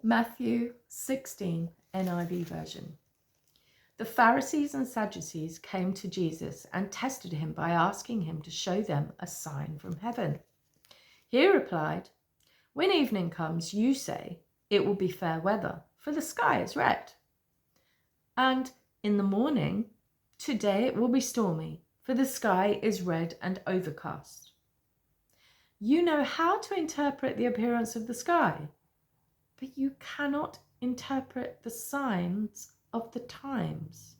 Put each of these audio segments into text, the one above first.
Matthew 16, NIV version. The Pharisees and Sadducees came to Jesus and tested him by asking him to show them a sign from heaven. He replied, "When evening comes, you say, 'It will be fair weather, for the sky is red.' And in the morning, 'Today it will be stormy, for the sky is red and overcast.' You know how to interpret the appearance of the sky, but you cannot interpret the signs of the times.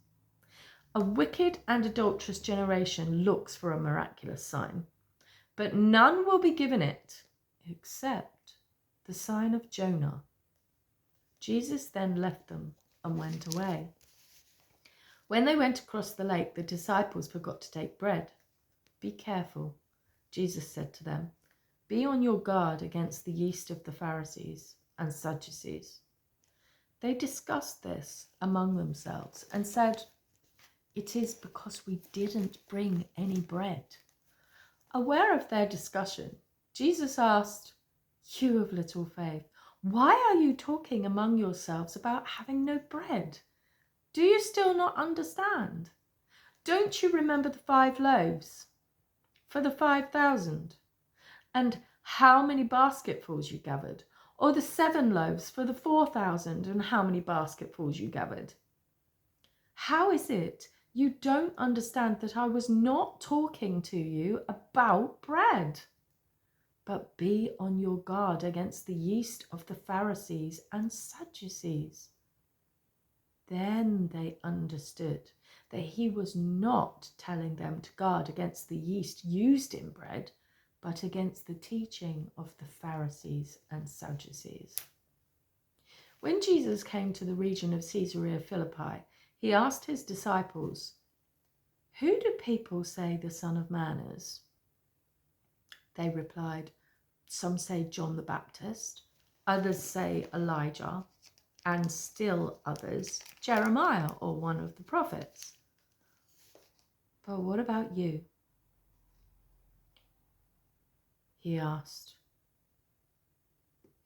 A wicked and adulterous generation looks for a miraculous sign, but none will be given it except the sign of Jonah." Jesus then left them and went away. When they went across the lake, the disciples forgot to take bread. "Be careful," Jesus said to them. "Be on your guard against the yeast of the Pharisees and Sadducees." They discussed this among themselves and said, "It is because we didn't bring any bread." Aware of their discussion, Jesus asked, "You of little faith, why are you talking among yourselves about having no bread? Do you still not understand? Don't you remember the 5 loaves for the 5,000? And how many basketfuls you gathered? Or the 7 loaves for the 4,000 and how many basketfuls you gathered? How is it you don't understand that I was not talking to you about bread? But be on your guard against the yeast of the Pharisees and Sadducees." Then they understood that he was not telling them to guard against the yeast used in bread, but against the teaching of the Pharisees and Sadducees. When Jesus came to the region of Caesarea Philippi, he asked his disciples, "Who do people say the Son of Man is?" They replied, "Some say John the Baptist, others say Elijah, and still others Jeremiah or one of the prophets. But what about you?" He asked,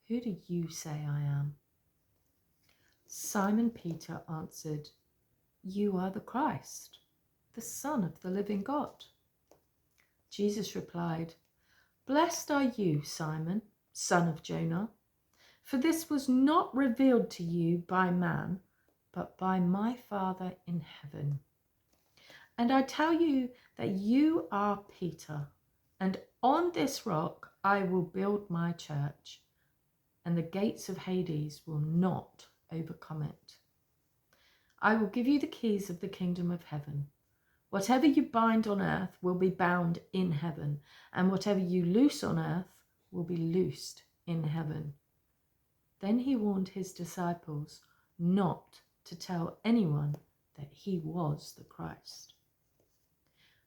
"Who do you say I am?" Simon Peter answered, "You are the Christ, the Son of the living God." Jesus replied, "Blessed are you, Simon, son of Jonah, for this was not revealed to you by man, but by my Father in heaven. And I tell you that you are Peter, and on this rock I will build my church, and the gates of Hades will not overcome it. I will give you the keys of the kingdom of heaven. Whatever you bind on earth will be bound in heaven, and whatever you loose on earth will be loosed in heaven." Then he warned his disciples not to tell anyone that he was the Christ.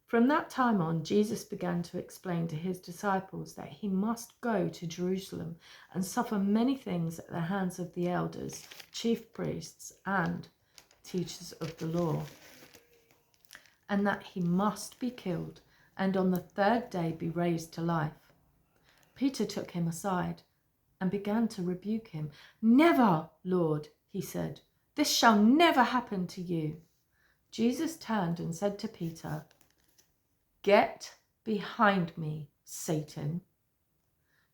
From that time on, Jesus began to explain to his disciples that he must go to Jerusalem and suffer many things at the hands of the elders, chief priests, and teachers of the law, and that he must be killed and on the 3rd day be raised to life. Peter took him aside and began to rebuke him. "Never, Lord," he said, "this shall never happen to you." Jesus turned and said to Peter, "Get behind me, Satan.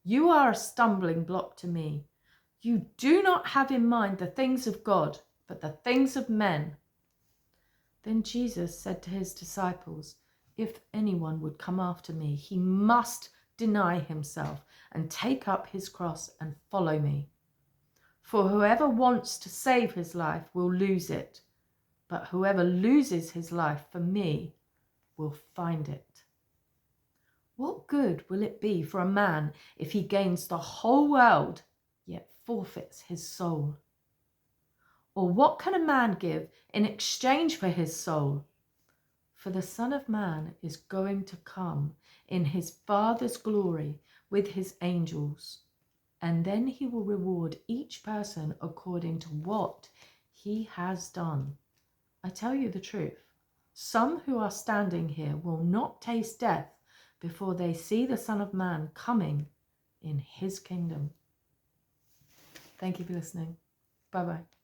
You are a stumbling block to me. You do not have in mind the things of God, but the things of men." Then Jesus said to his disciples, "If anyone would come after me, he must deny himself and take up his cross and follow me. For whoever wants to save his life will lose it, but whoever loses his life for me will find it. What good will it be for a man if he gains the whole world yet forfeits his soul? Or what can a man give in exchange for his soul? For the Son of Man is going to come in his Father's glory with his angels, and then he will reward each person according to what he has done. I tell you the truth, some who are standing here will not taste death before they see the Son of Man coming in his kingdom." Thank you for listening. Bye-bye.